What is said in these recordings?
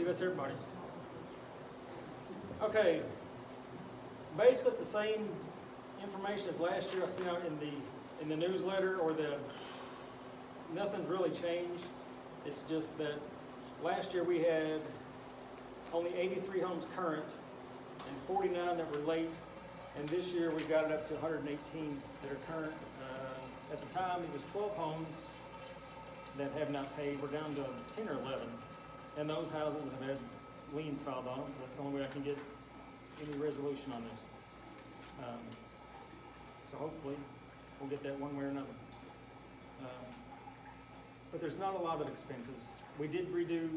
that's everybody's. Okay, basically it's the same information as last year I sent out in the newsletter, or nothing's really changed. It's just that last year we had only 83 homes current and 49 that were late, and this year we got it up to 118 that are current. At the time it was 12 homes that have not paid. We're down to 10 or 11, and those houses have had liens filed on them. That's the only way I can get any resolution on this. So hopefully we'll get that one way or another. But there's not a lot of expenses. We did redo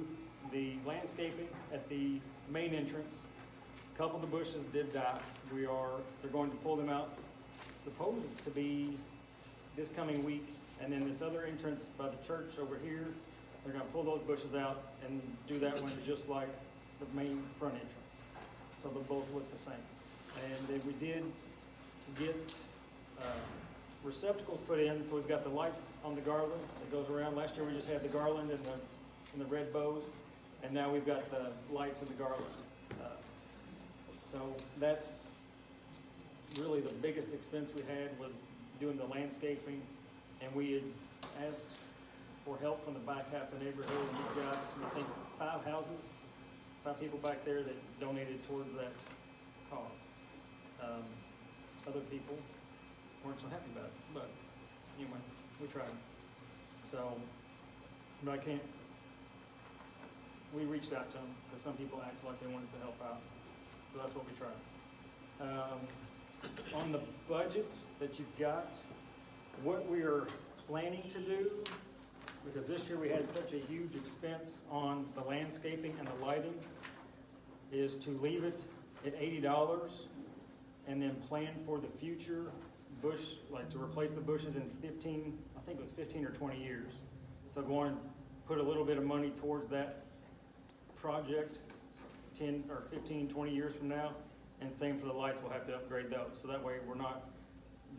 the landscaping at the main entrance. A couple of the bushes did die. They're going to pull them out, supposed to be this coming week. And then this other entrance by the church over here, they're gonna pull those bushes out and do that one just like the main front entrance. So they'll both look the same. And then we did get receptacles put in, so we've got the lights on the garland that goes around. Last year we just had the garland and the red bows, and now we've got the lights and the garland. So that's really the biggest expense we had, was doing the landscaping, and we had asked for help from the back half of the neighborhood, and we've got, I think, 5 people back there that donated towards that cause. Other people weren't so happy about it, but anyway, we tried. So, but we reached out to them, because some people acted like they wanted to help out, so that's what we tried. On the budget that you've got, what we are planning to do, because this year we had such a huge expense on the landscaping and the lighting, is to leave it at $80 and then plan for the future bush, like to replace the bushes in 15, I think it was 15 or 20 years. So go on and put a little bit of money towards that project 10 or 15, 20 years from now. And same for the lights, we'll have to upgrade those. So that way we're not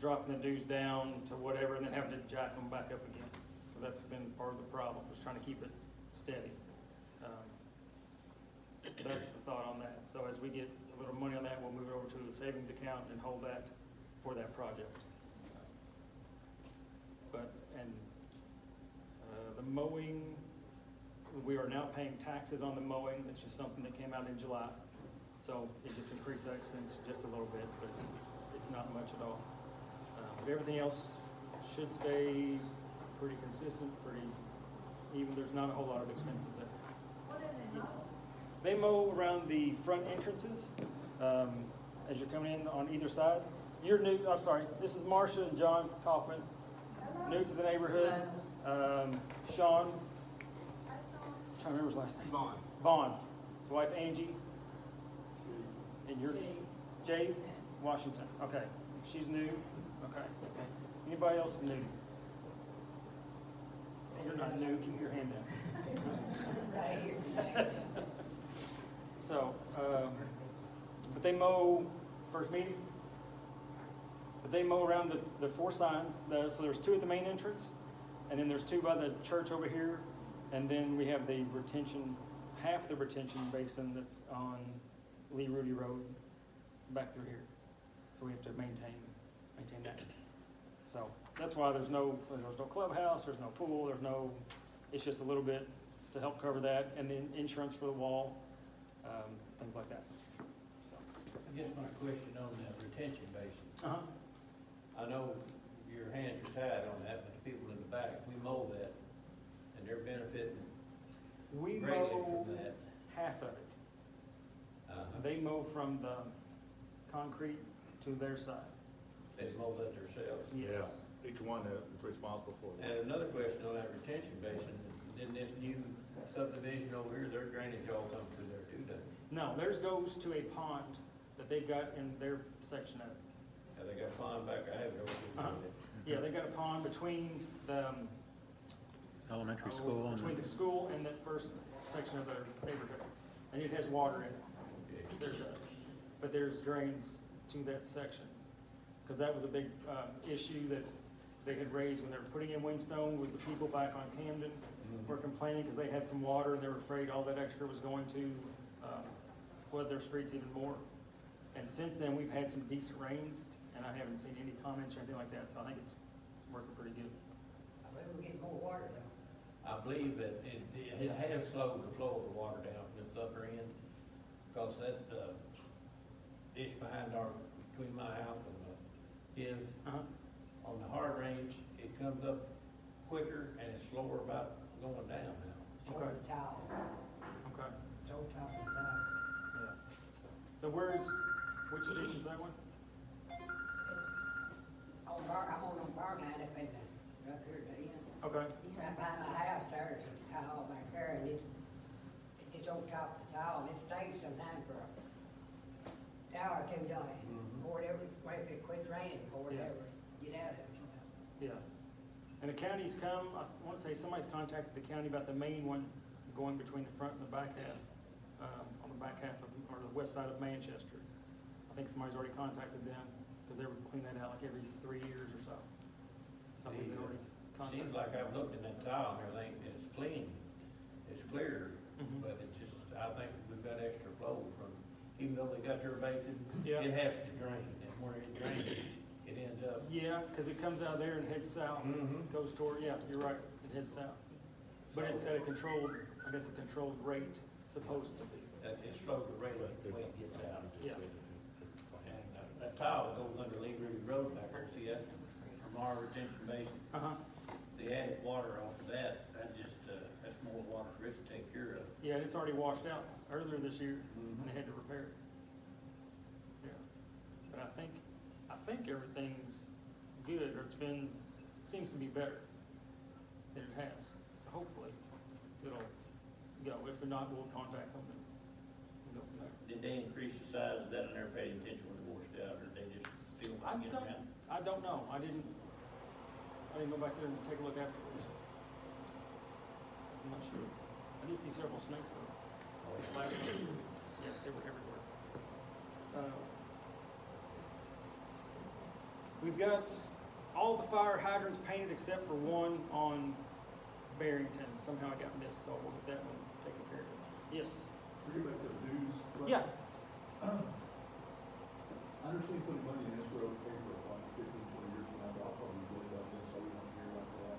dropping the dues down to whatever and then having to jack them back up again. So that's been part of the problem, was trying to keep it steady. That's the thought on that. So as we get a little money on that, we'll move it over to the savings account and hold that for that project. The mowing, we are now paying taxes on the mowing. It's just something that came out in July. So it just increased that expense just a little bit, but it's not much at all. But everything else should stay pretty consistent, pretty even. There's not a whole lot of expenses there. What do they mow? They mow around the front entrances as you're coming in on either side. You're new, I'm sorry, this is Marcia and John Kaufman, new to the neighborhood. Sean, I'm trying to remember his last name. Vaughn. His wife Angie. And you're Jade Washington. Okay. She's new. Okay. Anybody else new? You're not new. Keep your hand down. So, but they mow first meeting. But they mow around the 4 signs. So there's 2 at the main entrance, and then there's 2 by the church over here, and then we have the retention, half the retention basin that's on Lee Rudy Road back through here. So we have to maintain that. So that's why there's no clubhouse, there's no pool, it's just a little bit to help cover that, and then insurance for the wall, things like that. So. I guess my question on that retention basin. I know your hands are tied on that, but the people in the back, we mow that, and they're benefiting We greatly mow from that. half of it. They mow from the concrete to their side. They mow that themselves. Yes. Yeah, each one is responsible for it. And another question on that retention basin, in this new subdivision over here, their drainage all come through there too, doesn't it? No, theirs goes to a pond that they've got in their section of it. Yeah, they got a pond back, I have it over here. Yeah, they got a pond between the Elementary school and between the school and that first section of their neighborhood, and it has water in it. Theirs does, but there's drains to that section, because that was a big issue that they had raised when they were putting in Wingstone with the people back on Camden were complaining because they had some water and they were afraid all that extra was going to flood their streets even more. And since then, we've had some decent rains, and I haven't seen any comments or anything like that, so I think it's working pretty good. I bet we're getting more water though. I believe that it has slowed the flow of the water down from this upper end, because that, ditch between my house and his, on the hard range, it comes up quicker and it's slower about going down now. So Okay. the tile, Okay. so top of the tile. Yeah. So which ditch is that one? I'm on Barnett up in the, up here at the end. Okay. Right by my house, there's a tile back there, and it's on top of the tile, and it stays sometimes for an hour or two, don't it? Or whatever, well, if it quits raining, or whatever, get out of it sometimes. Yeah. And the county's come, I want to say somebody's contacted the county about the main one going between the front and the back half, on the back half of, or the west side of Manchester. I think somebody's already contacted them, because they would clean that out like every 3 years or so. So I think they already contacted. Seems like I've looked in that tile and everything, it's clean, it's clear, Mhm. but it's just, I think we've got extra flow from, even though they got their basin, Yeah. it has to drain, and where it drains, it ends up. Yeah, because it comes out of there and heads south, Mhm. goes toward, yeah, you're right, it heads south. But it's at a controlled, I guess a controlled rate, supposed to be. It slows the rate up the way it gets out. Yeah. And that tile that goes under Lee Ruby Road back there, see, that's from our retention basin. Uh-huh. The added water off of that just, that's more water for it to take care of. Yeah, it's already washed out earlier this year, and they had to repair it. Yeah. But I think everything's good, or it seems to be better than it has. So hopefully, it'll go. If not, we'll contact them and go from there. Did they increase the size of that and never paid attention when it washed out, or did they just feel like getting around? I don't know. I didn't go back there and take a look afterwards. I'm not sure. I did see several snakes though. This last one. Yeah, they were everywhere. We've got all the fire hydrants painted except for one on Barrington. Somehow it got missed, so we'll get that one taken care of. Yes? Forget about the dues. Yeah. I understand putting money in escrow to pay for like 15, 20 years from now, but I'll probably go about this, so we don't hear like that.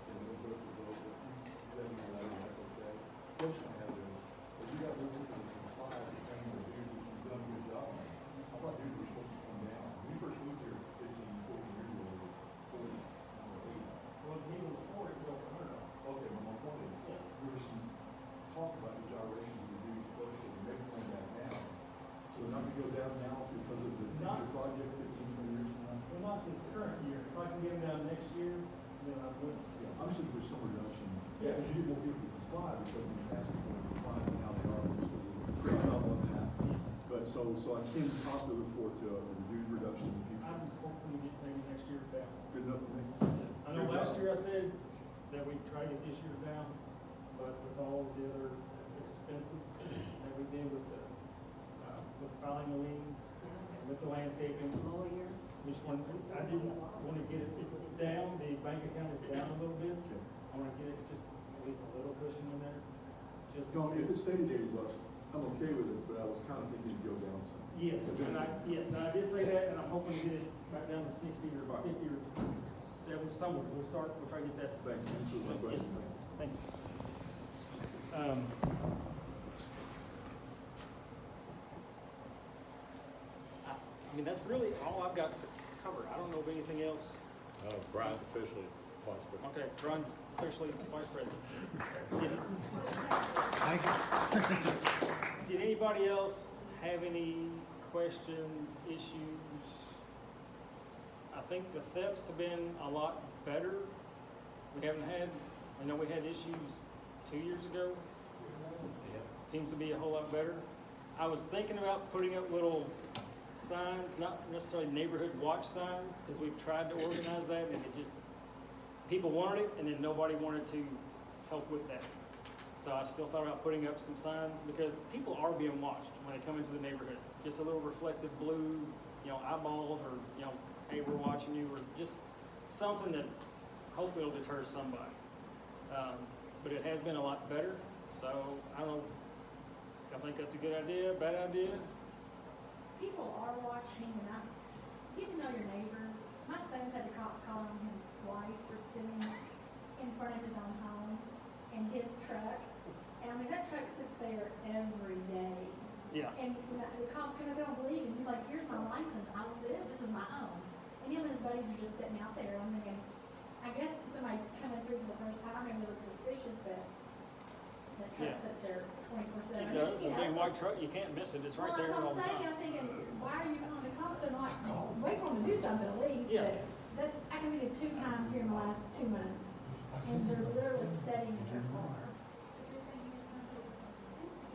And we'll go for those, but you let me know, that's okay. Question I have is, if you got more people than 5 to pay the dues, which you've done a good job on, I thought dues were supposed to come down. When we first moved here 15, 14 years ago, it was 40, 8. Well, even before it was over $100. Okay, but my point is, there was some talk about the gyrations of the dues first, and maybe going back down. So they're not gonna go down now because of the Not- future project 15, 20 years from now? Well, not this current year. If I can get them down next year, then I would. Yeah, I'm just looking for some reduction. Yeah. Because you get more people to comply, because in the past people were complying, and now they are, which is great job on that. But so I can possibly look forward to a dues reduction in the future. I'm hoping to get maybe next year down. Good enough for me? I know last year I said that we'd try to get this year down, but with all the other expenses that we did with with filing the lien and with the landscaping, we just want, I didn't want to get it, it's down, the bank account is down a little bit. I want to get it just at least a little cushion in there, just. No, if it stayed at 80 bucks, I'm okay with it, but I was kind of thinking it'd go down some. Yes, and I did say that, and I'm hoping to get it back down to 60 or 50 or 70, somewhere. We'll try to get that. Thank you, answers my question. Thank you. I mean, that's really all I've got to cover. I don't know of anything else. Brian's officially vice president. Okay, Ron's officially vice president. Thank you. Did anybody else have any questions, issues? I think the thefts have been a lot better. We haven't had, I know we had issues 2 years ago. Seems to be a whole lot better. I was thinking about putting up little signs, not necessarily neighborhood watch signs, because we've tried to organize that and it just, people wanted it and then nobody wanted to help with that. So I still thought about putting up some signs because people are being watched when they come into the neighborhood. Just a little reflective blue, eyeballs or, hey, we're watching you, or just something that hopefully will deter somebody. But it has been a lot better, so I don't know, I think that's a good idea, bad idea? People are watching, and I, get to know your neighbors. My son's had the cops call on him twice for sitting in front of his own home in his truck. And I mean, that truck sits there every day. Yeah. And when the cops come up, they don't believe him. He's like, here's my license, I live, this is my own. And him and his buddies are just sitting out there. I'm thinking, I guess somebody coming through for the first time, maybe looks suspicious, but that truck Yeah. sits there 24/7. It does, You a know, big so- white truck, you can't miss it, it's right well, there that's all what the I'm saying. time. I'm thinking, why are you calling the cops? They're not, wait for them to do something at least. Yeah. But that's, I can think of 2 times here in the last 2 months. And they're literally sitting in their car.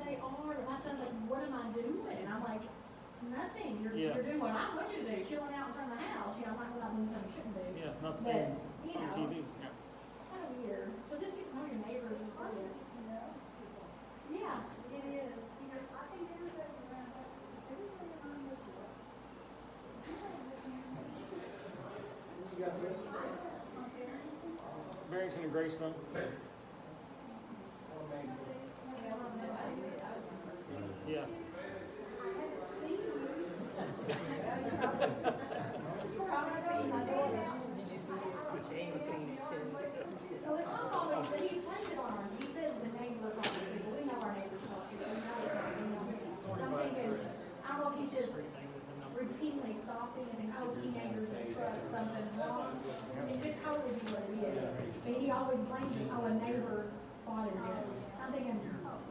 They are. My son's like, what am I doing? And I'm like, nothing. Yeah. You're doing what I want you to do, chilling out in front of the house. You know, I'm not doing something you shouldn't do. Yeah, not But, staying you on know, TV, yeah. kind of weird. So just get to know your neighbors is brilliant. Yeah, it is. Barrington and Greystone. Yeah. Did you see it? Jane seen it too. Well, the cop always, but he blames it on, he says the neighbor calls people, we know our neighbors call people, we know it's not, you know. I'm thinking, I don't know if he's just routinely stopping and then, oh, teenagers in truck, something wrong. It could totally be what it is, but he always blames it, oh, a neighbor spotted it. I'm thinking,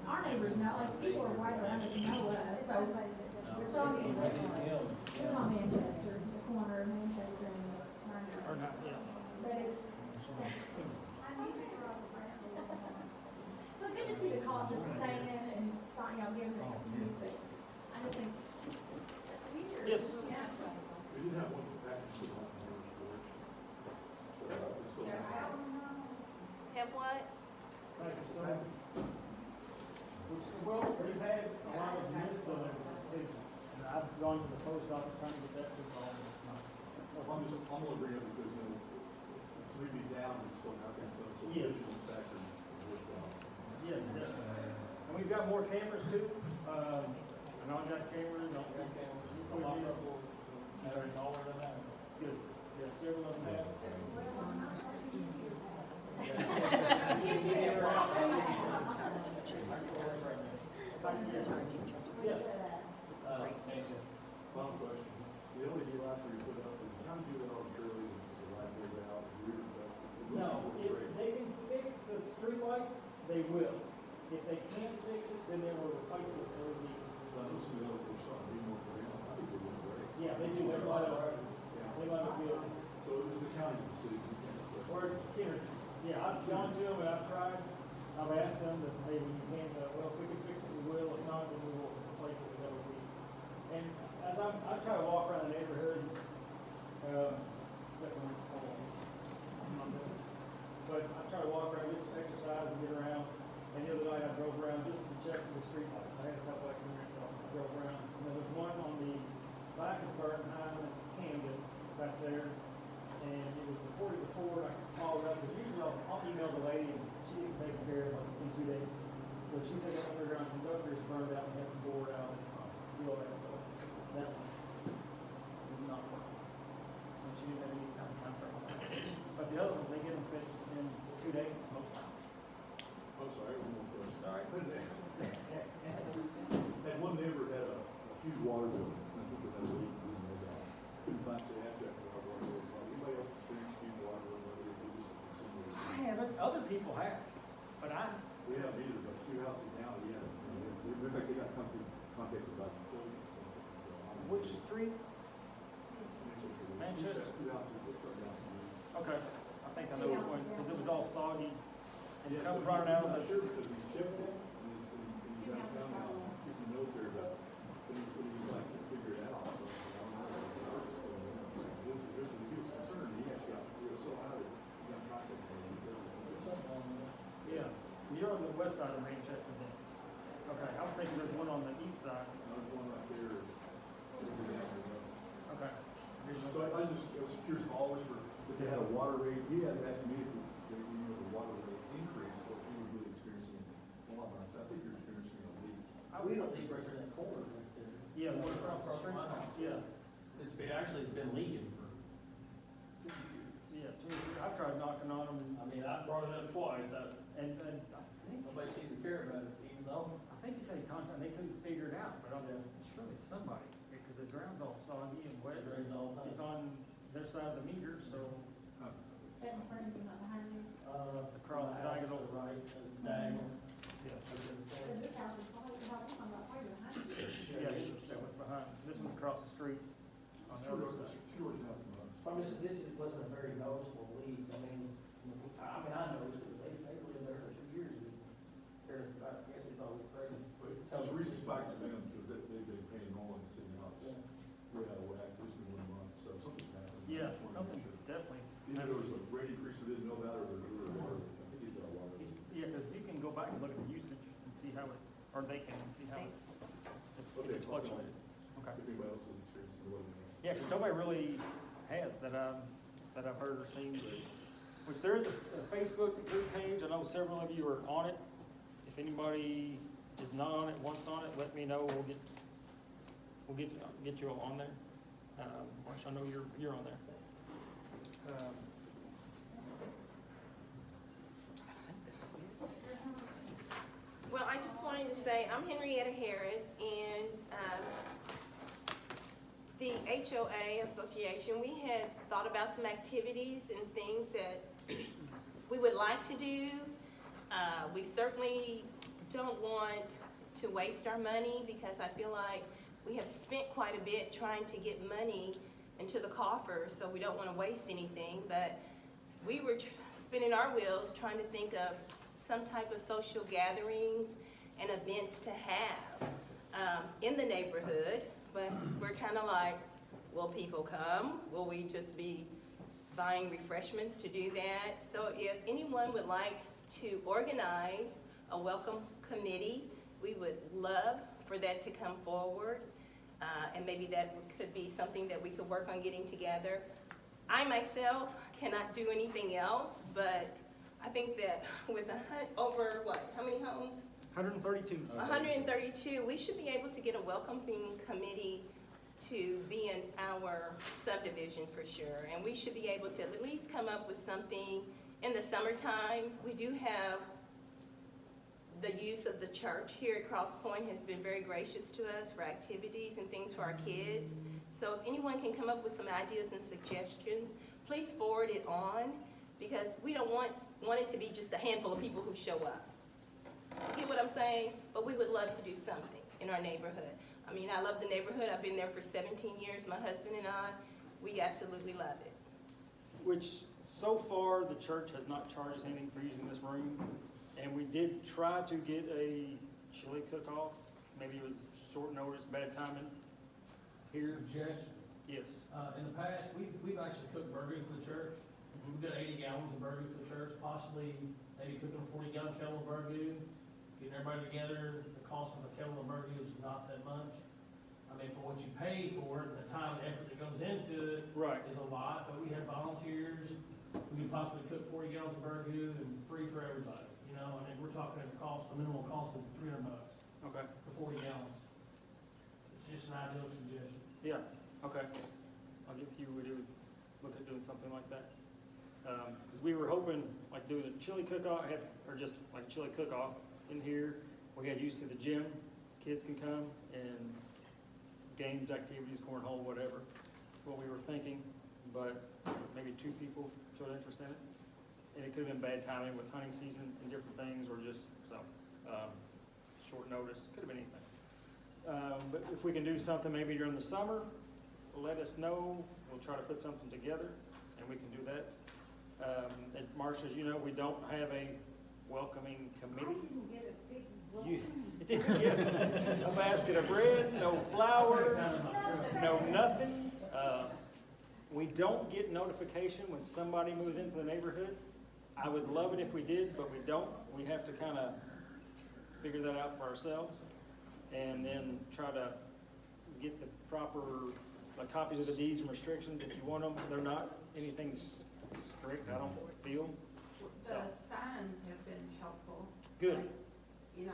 our neighbors know, like, people are right around us, know us, so, we're so used to it. We live on Manchester, the corner of Manchester and Martin. Or not, yeah. But it's. So it could just be the cop just saying it and spotting, you know, giving an excuse, but I just think that's weird. Yes. Yeah. We did have one package that went in storage. So, we still have. Have what? Well, we've had a lot of missed deliveries too. And I've gone to the post office trying to get that resolved, and it's not. I'm just, I'm gonna bring it because, it's really down, and still nothing, so Yes. it's stacked and worked out. Yes, definitely. And we've got more cameras too. And I've got cameras, I've got cameras. Taller than that. Good. Yeah, several of them have. Yes. Final question, the LED lights we put up, is how do you do that arbitrarily, the light goes out, rear investment? No, if they can fix the street light, they will. If they can't fix it, then they will replace it with LED. I don't see the other folks on, be more for them, I think they're doing great. Yeah, they do, they light up, Yeah. they light up good. So it's the county, the city, you can't replace it. Or it's Kenner. Yeah, I've gone to them and I've tried, I've asked them that, hey, when you can, well, if we can fix it, we will, if not, then we will replace it with LED. And as I try to walk around the neighborhood, except when it's cold, I'm not doing it. But I try to walk around just to exercise and get around. And the other night I drove around just to check for the street lights. I had a couple extra minutes, so I drove around. And there was one on the Blackensburg and Highland Camden back there. And it was reported before, and I followed up, because usually I'll email the lady and she gets taken care of like in 2 days. But she said that underground conductor is burned out and had to bore it out and do all that, so that one did not work. And she didn't have any time frame on that. But the other ones, they get them fixed in 2 days most times. I'm sorry, one more question. All right. That one neighbor had a huge water bill, I think it had a leak, didn't know that. Couldn't find, so they asked that for our water bill. Anybody else experience huge water bill, whether it was just consumer? I haven't, other people have, but We haven't either, but 2 houses down, yeah. In fact, they got contacted by utilities. which street? Manchester. Manchester? 2 houses, let's start down from there. Okay, I think I know which one, because it was all soggy and it Yeah, comes so running he's out of not the. sure because he's chipped it, and he's downtown now, he's in the military, but he's like, can't figure it out, so, I don't know, it's an artist going on. He was concerned, he actually got, he was so out of it, he got contacted, and he Yeah, you're on the west side of Manchester then. Okay, I was thinking there's one on the east side. There's one right there, over down there, Okay. So I was curious, always for, if they had a water rate, he had asked me if they, the water rate increase, what he was really experiencing in Walmart. I said, I think you're experiencing a leak. We don't leak right there in that corner right there. Yeah, one across the street. my house. Yeah, It's been leaking for, yeah, I've tried knocking on them, I mean, I brought it up twice, and I think, nobody seemed to care about it, even though. I think he said he contacted, they couldn't figure it out, but I'm surely somebody, because the ground's all soggy and wet. It rains all the time. It's on their side of the meter, so That in front of you, not behind you. across the diagonal. Right, diagonal. Yeah. Because this house is probably, about behind you. Yeah, that was behind, this one's across the street on the other side. Sure, enough from us. I mean, this wasn't a very noticeable leak, I mean, I noticed it, they lived there for 2 years, and I guess they thought it was crazy. But it was a recent spike to them, because they've been paying more in the city house. Yeah. We're out of whack, this is 1 month, so something's happening. Yeah, I just wanted to something make sure. definitely. Either there was a rate increase we didn't know about, or there was water, I think he's got a water. Yeah, because you can go back and look at the usage and see how it, or they can see how it's fluctuated. Okay. If anybody else is experiencing what it is. Yeah, because nobody really has that I've heard or seen. Which there is a Facebook group page. I know several of you are on it. If anybody is not on it, wants on it, let me know. We'll get you all on there. Which I know you're on there. Well, I just wanted to say, I'm Henrietta Harris, and the HOA Association, we had thought about some activities and things that we would like to do. We certainly don't want to waste our money, because I feel like we have spent quite a bit trying to get money into the coffers, so we don't want to waste anything. But we were spinning our wheels trying to think of some type of social gatherings and events to have in the neighborhood, but we're kind of like, will people come? Will we just be buying refreshments to do that? So if anyone would like to organize a welcome committee, we would love for that to come forward, and maybe that could be something that we could work on getting together. I myself cannot do anything else, but I think that with over, how many homes? 132. 132, we should be able to get a welcoming committee to be in our subdivision for sure. And we should be able to at least come up with something in the summertime. We do have the use of the church here at Cross Point has been very gracious to us for activities and things for our kids. So if anyone can come up with some ideas and suggestions, please forward it on, because we don't want it to be just a handful of people who show up. Get what I'm saying? But we would love to do something in our neighborhood. I mean, I love the neighborhood. I've been there for 17 years, my husband and I. We absolutely love it. Which, so far, the church has not charged us anything for using this room. And we did try to get a chili cook-off. Maybe it was short notice, bad timing here. Suggestion, Yes. in the past, we've actually cooked burgers for the church. We've got 80 gallons of burgers for the church, possibly maybe cooking a 40-gallon kettle of burgers, getting everybody together. The cost of a kettle of burgers is not that much. I mean, for what you pay for it, and the time and effort that goes into it Right. is a lot, but we have volunteers. We could possibly cook 40 gallons of burgers and free for everybody, you know, and we're talking a minimal cost of $300 Okay. for 40 gallons. It's just an ideal suggestion. Yeah, okay. I'll get with you, we would look at doing something like that. Because we were hoping, like, doing a chili cook-off, or just like chili cook-off in here. We had used to the gym, kids can come, and games, activities, cornhole, whatever. That's what we were thinking, but maybe 2 people showed interest in it. And it could have been bad timing with hunting season and different things, or just, short notice, could have been anything. But if we can do something maybe during the summer, let us know. We'll try to put something together, and we can do that. And Marcia, as you know, we don't have a welcoming committee. You didn't get a basket of bread, no flowers, no nothing. We don't get notification when somebody moves into the neighborhood. I would love it if we did, but we don't. We have to kind of figure that out for ourselves, and then try to get the proper like copies of the deeds and restrictions if you want them. They're not anything strict, I don't feel. The signs have been helpful. Good. Like, you know,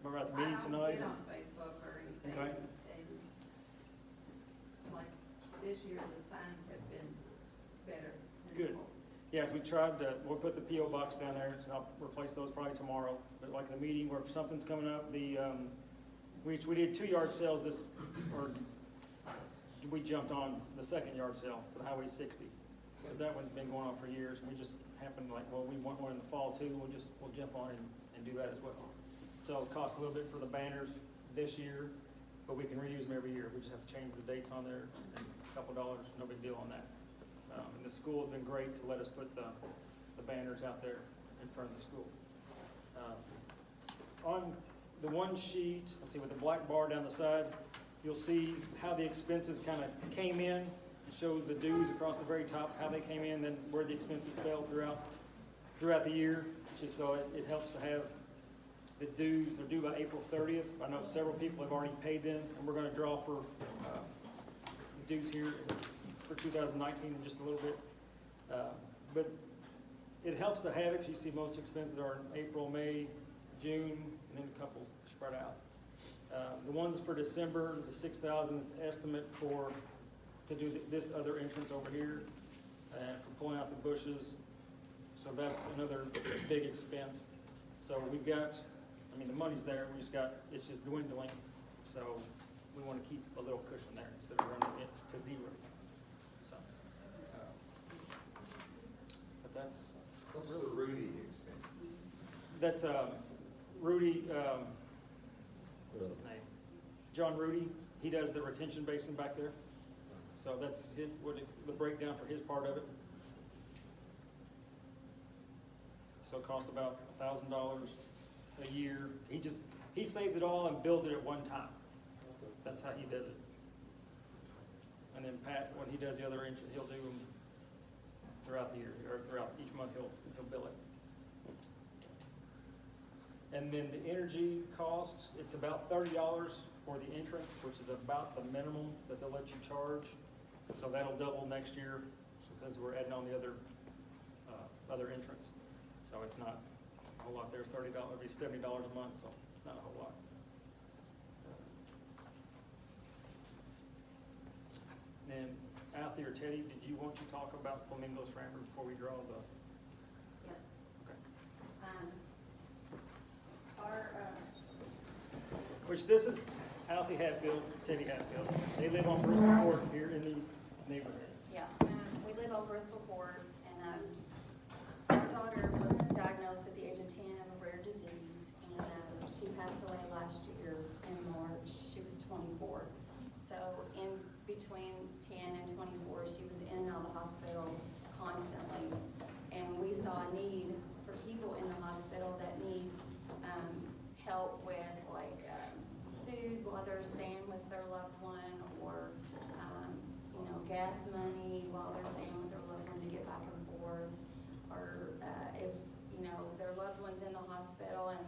Remember at the I meeting don't tonight? get on Facebook or anything. Okay. And like this year, the signs have been better. than Good. before. Yes, we tried to, we'll put the PO box down there, so I'll replace those probably tomorrow. But like the meeting where something's coming up, we did 2 yard sales or we jumped on the second yard sale for the Highway 60. Because that one's been going on for years, and we just happened like, well, we want one in the fall too, we'll jump on and do that as well. So it costs a little bit for the banners this year, but we can reuse them every year. We just have to change the dates on there and a couple dollars, no big deal on that. And the school has been great to let us put the banners out there in front of the school. On the one sheet, let's see, with the black bar down the side, you'll see how the expenses kind of came in. It shows the dues across the very top, how they came in, then where the expenses fell throughout the year. Just so it helps to have the dues are due by April 30th. I know several people have already paid them, and we're going to draw for dues here for 2019 in just a little bit. But it helps to have it, 'cause you see most expenses are in April, May, June, and then a couple spread out. The ones for December, the 6,000 is estimate to do this other entrance over here, and for pulling out the bushes. So that's another big expense. So we've got, I mean, the money's there, it's just dwindling. So we want to keep a little cushion there instead of running it to zero. So, but that's. What's the Rudy expense? That's Rudy, what's his name? John Rudy. He does the retention basin back there. So that's the breakdown for his part of it. So it costs about $1,000 a year. He saves it all and builds it at one time. That's how he does it. And then Pat, when he does the other entrance, he'll do them throughout the year, or throughout each month he'll bill it. And then the energy cost, it's about $30 for the entrance, which is about the minimum that they'll let you charge. So that'll double next year, since we're adding on the other entrance. So it's not a whole lot there. $30, it'll be $70 a month, so it's not a whole lot. And Alfie or Teddy, did you want to talk about Flamingos for Amber before we draw the? Yes. Okay. Which this is Alfie Hatfield, Teddy Hatfield. They live on Bristol Court here in the neighborhood. Yeah, we live on Bristol Court, and our daughter was diagnosed at the age of 10 of a rare disease, and she passed away last year in March. She was 24. So in between 10 and 24, she was in and out of the hospital constantly, and we saw a need for people in the hospital that need help with food while they're staying with their loved one, or gas money while they're staying with their loved one to get back and forth, or if their loved one's in the hospital and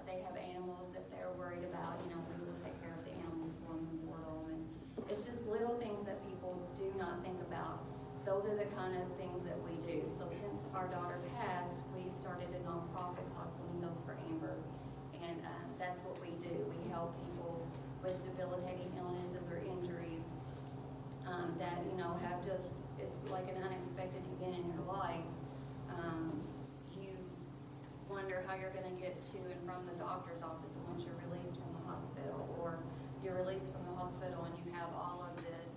they have animals that they're worried about, we will take care of the animals for them and board them. And it's just little things that people do not think about. Those are the kind of things that we do. So since our daughter passed, we started a nonprofit called Flamingos for Amber, and that's what we do. We help people with debilitating illnesses or injuries that have it's like an unexpected event in your life. You wonder how you're going to get to and from the doctor's office once you're released from the hospital, or you're released from the hospital and you have all of this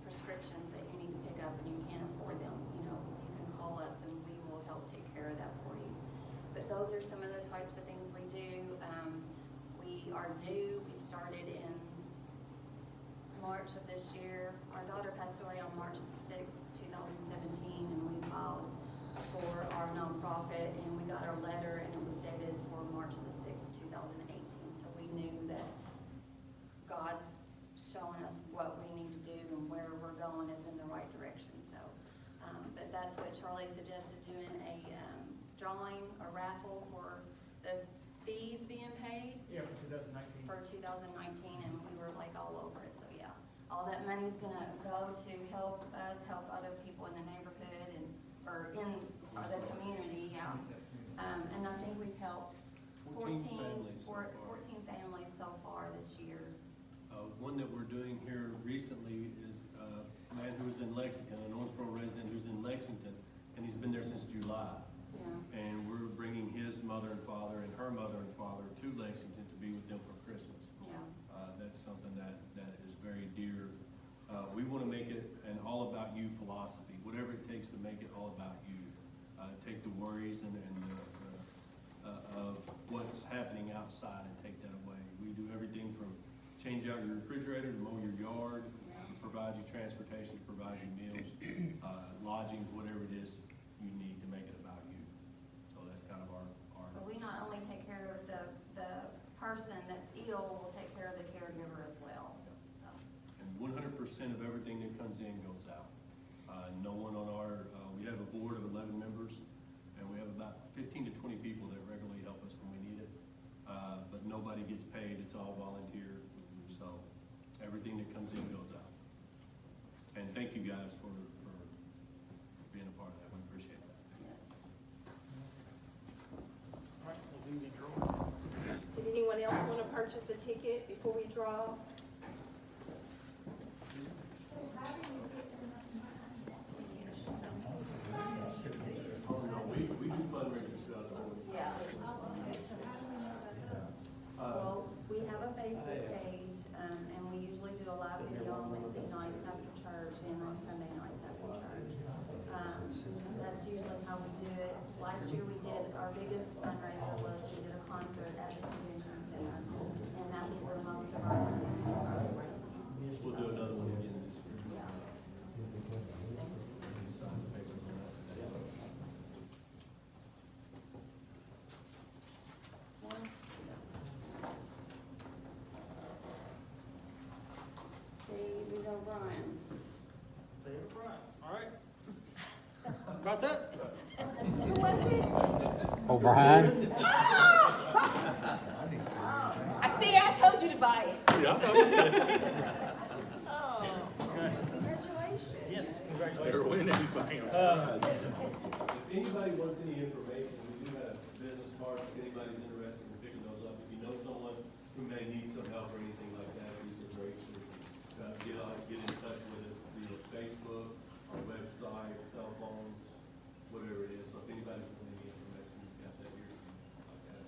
prescriptions that you need to pick up and you can't afford them. You can call us and we will help take care of that for you. But those are some of the types of things we do. We are new. We started in March of this year. Our daughter passed away on March the 6th, 2017, and we filed for our nonprofit, and we got our letter, and it was dated for March the 6th, 2018. So we knew that God's showing us what we need to do and where we're going is in the right direction. So, but that's what Charlie suggested, doing a drawing, a raffle for the fees being paid Yeah, for 2019. for 2019, and we were like all over it. So yeah, all that money's gonna go to help us help other people in the neighborhood and, or in the community, yeah. And I think we've helped 14 families so far. 14 families so far this year. One that we're doing here recently is a man who was in Lexington, an Owensboro resident who's in Lexington, and he's been there since July. Yeah. And we're bringing his mother and father and her mother and father to Lexington to be with them for Christmas. Yeah. That's something that is very dear. We want to make it an all about you philosophy, whatever it takes to make it all about you. Take the worries and of what's happening outside and take that away. We do everything from change out your refrigerator to mow your yard, provide you transportation, provide you meals, lodging, whatever it is you need to make it about you. So that's kind of our. So we not only take care of the person that's ill, we'll take care of the caregiver as well. So. And 100% of everything that comes in goes out. No one on our, we have a board of 11 members, and we have about 15 to 20 people that regularly help us when we need it. But nobody gets paid, it's all volunteer. So everything that comes in goes out. And thank you guys for being a part of that, we appreciate it. Yes. All right, we'll do the draw. Did anyone else want to purchase a ticket before we draw? No, we do fundraisers throughout the whole. Yeah. Well, we have a Facebook page, and we usually do a live video on Wednesday nights after church and on Sunday nights after church. That's usually how we do it. Last year we did, our biggest fundraiser was we did a concert at the convention center, and that was where most of our money came from. We'll do another one again this year. Yeah. You sign the papers on that today. One. David O'Brien. David Bryant, all right. Got that? Who was it? O'Brien? I see, I told you to buy it. Yeah. Oh, Okay. congratulations. Yes, Better congratulations. win anything. If anybody wants any information, we do have business cards, if anybody's interested in picking those up. If you know someone who may need some help or anything like that, these are great to get in touch with us via Facebook, our website, cell phones, whatever it is. So if anybody's got any information, we've got that here. Like that.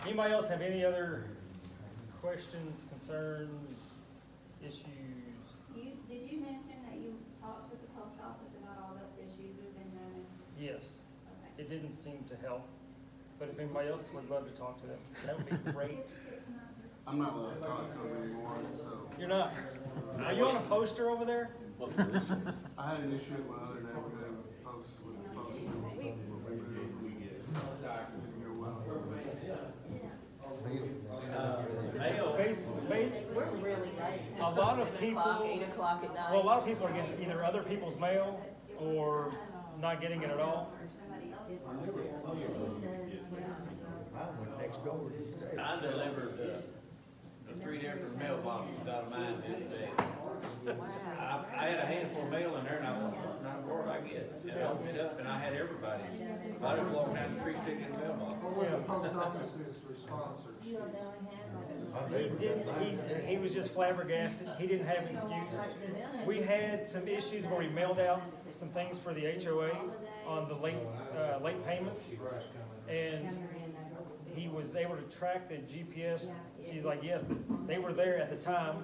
Anybody else have any other questions, concerns, issues? Did you mention that you talked with the post office about all the issues that have been known? Yes. Okay. It didn't seem to help, but if anybody else would love to talk to them, that would be great. I'm not allowed to talk to them anymore, so. You're not? Are you on a poster over there? I had an issue with my other neighborhood post with the post. We're really late. A lot of people, 8 o'clock at night. well, a lot of people are getting either other people's mail or not getting it at all. I delivered, the 3 different mailboxes out of mine the other day. I had a handful of mail in there, and I thought, not a word I get. And I opened it up, and I had everybody. I was walking down the street sticking in the mailbox. The post office's response or. He was just flabbergasted. He didn't have an excuse. We had some issues where we mailed out some things for the HOA on the late payments. And he was able to track the GPS. She's like, yes, they were there at the time.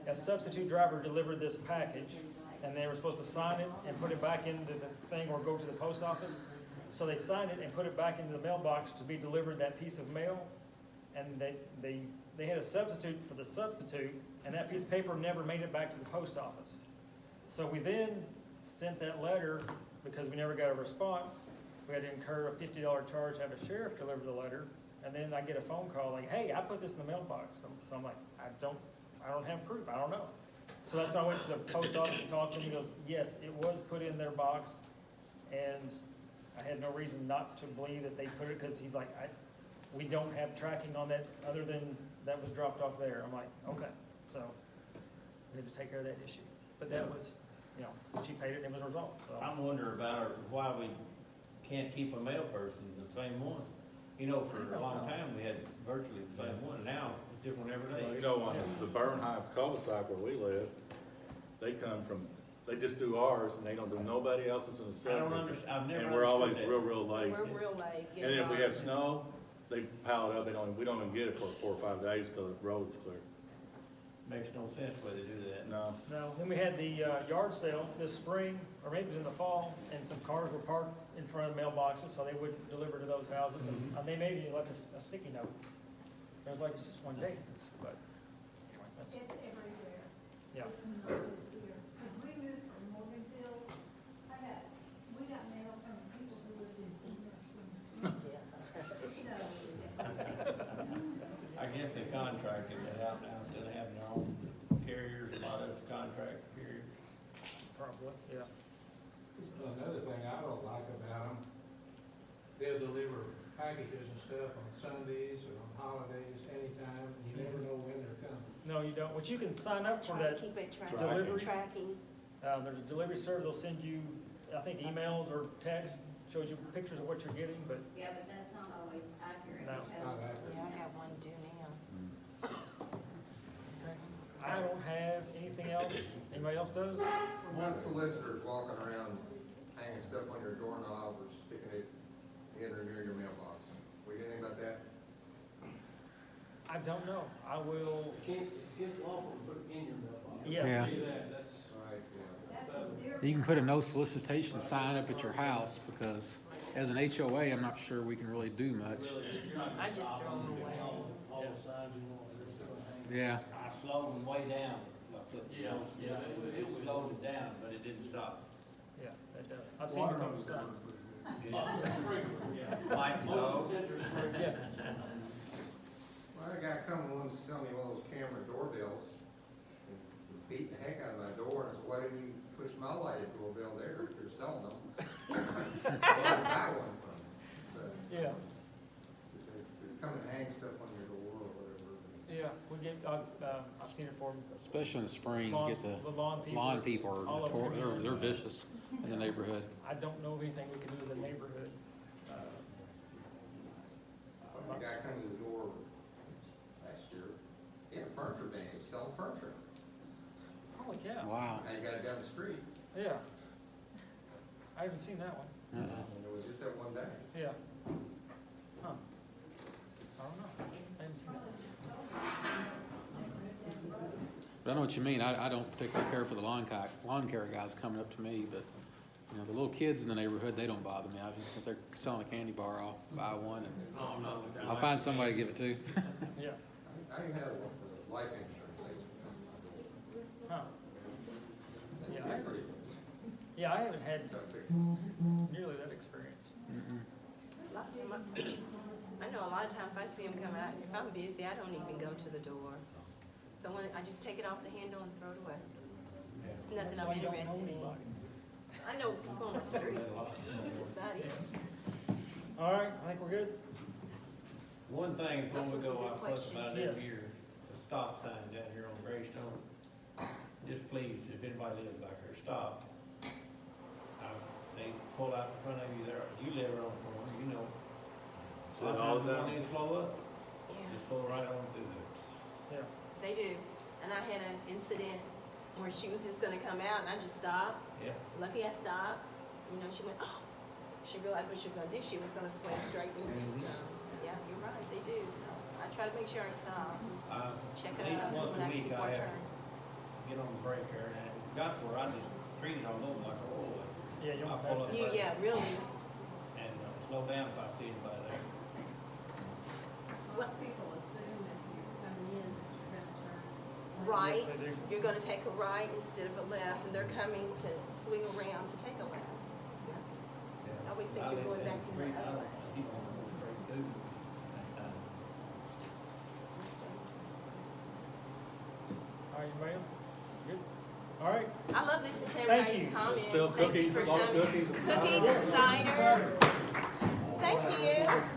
A substitute driver delivered this package, and they were supposed to sign it and put it back into the thing or go to the post office. So they signed it and put it back into the mailbox to be delivered, that piece of mail. And they had a substitute for the substitute, and that piece of paper never made it back to the post office. So we then sent that letter, because we never got a response. We had to incur a $50 charge to have a sheriff deliver the letter. And then I get a phone call like, hey, I put this in the mailbox. So I'm like, I don't have proof, I don't know. So that's when I went to the post office and talked to him. He goes, yes, it was put in their box. And I had no reason not to believe that they put it, because he's like, we don't have tracking on that other than that was dropped off there. I'm like, okay, so we had to take care of that issue. But that was, you know, she paid it and it was resolved, so. I'm wondering about why we can't keep a mail person the same one. You know, for a long time, we had virtually the same one, now it's different every Well, day. you know, on the Bernheim cul-de-sac where we live, they come from, they just do ours and they don't do nobody else's in the I don't subdivision. understand, I've never And we're always understood that. real late. We're real late. And then if we have snow, they pile it up, we don't even get it for 4 or 5 days till the road's clear. Makes no sense why they do that. No. No, then we had the yard sale this spring, or maybe it was in the fall, and some cars were parked in front of mailboxes, so they wouldn't deliver to those houses. And they maybe left a sticky note. It was like, it's just one day, but anyway, that's, It's everywhere. yeah. It's not just here. Because we moved from Morganville, we got mail from people who lived in Phoenix. I guess they contracted that out now instead of having their own carriers, a lot of it's contract carriers. Probably, yeah. Another thing I don't like about them, they'll deliver packages and stuff on Sundays or on holidays, anytime, and you never know when they're coming. No, you don't. But you can sign up for Try to that keep it delivery. tracking. There's a delivery server, they'll send you, I think, emails or texts, shows you pictures of what you're getting, but Yeah, but that's not always accurate No. because Not accurate. Yeah, I have one due now. I don't have anything else. Anybody else does? Not solicitors walking around hanging stuff on your doorknob or sticking it in or near your mailbox. We get anything about that? I don't know. I will, It's lawful to put in your mailbox. yeah. Do that, that's. Right, yeah. That's You can put a no solicitation sign up at your house, because as an HOA, I'm not sure we can really do much. Really, you're not gonna I just stop throw 'em away. All the signs you want, they're still hanging. Yeah. I slowed them way down. I put, Yeah, yeah. it slowed it down, but it didn't stop. Yeah, that does. I've seen a couple signs. Sprinkler, yeah. Like, Most no. of the centers sprinkler. Yeah. Well, I had a guy come once tell me one of those camera doorbells and beat the heck out of my door, and I said, why didn't you push my lighted doorbell there if you're selling them? Well, I'd buy one from them. But Yeah, they come and hang stuff on your door or whatever. yeah. We get, I've seen it for Especially in the spring, you lawn, get the the lawn people. lawn people are all over they're communities. vicious in the neighborhood. I don't know of anything we can do as a neighborhood. A guy come to the door last year, he had a furniture van, he was selling furniture. Holy cow. Wow. Now you got it down the street, Yeah. I haven't seen that one. and it was just that one day. Yeah. Huh. I don't know. I haven't seen that one. But I know what you mean. I don't particularly care for the lawn care guys coming up to me, but, you know, the little kids in the neighborhood, they don't bother me. If they're selling a candy bar, I'll buy one and No, no. I'll find somebody to give it to. Yeah. I even had one for the life insurance. Huh. Yeah, I haven't, yeah, I haven't had nearly that experience. I know a lot of times if I see them come out, if I'm busy, I don't even go to the door. So when, I just take it off the handle and throw it away. It's nothing That's I'm why you don't know interested in. anybody. I know people on the street. It's about it. All right, I think we're good. One thing, before we go, I fussed about it Yes. here, the stop sign down here on Greystone. Just please, if anybody lives back there, stop. They pull out in front of you there, you live around the corner, you know. See it all the Sometimes time. when they slow up, Yeah, just pull right on through there. Yeah. they do. And I had an incident where she was just gonna come out and I just stopped. Yeah. Lucky I stopped. You know, she went, oh, she realized what she was gonna do. She was gonna swing straight with me. So, yeah, you're right, they do. So I try to make sure I stop. Check At it least out once when a I week, before I I have turn. to get on the brake there, and it got to where I just treated on those like a roll. Yeah, you I almost pull have up to. You, right yeah, really. and slow down if I see anybody there. Most people assume if you're coming in, that you're gonna turn. Right, Yes, they do. you're gonna take a right instead of a left, and they're coming to swing around to take a left. I always think you're going back in the other way. He won't go straight through. All right, anybody else? Good. All right. I love listening to Thank everybody's you. comments. Still Thank you cookies, for a lot of coming. cookies and Cookies and cider. Thank you.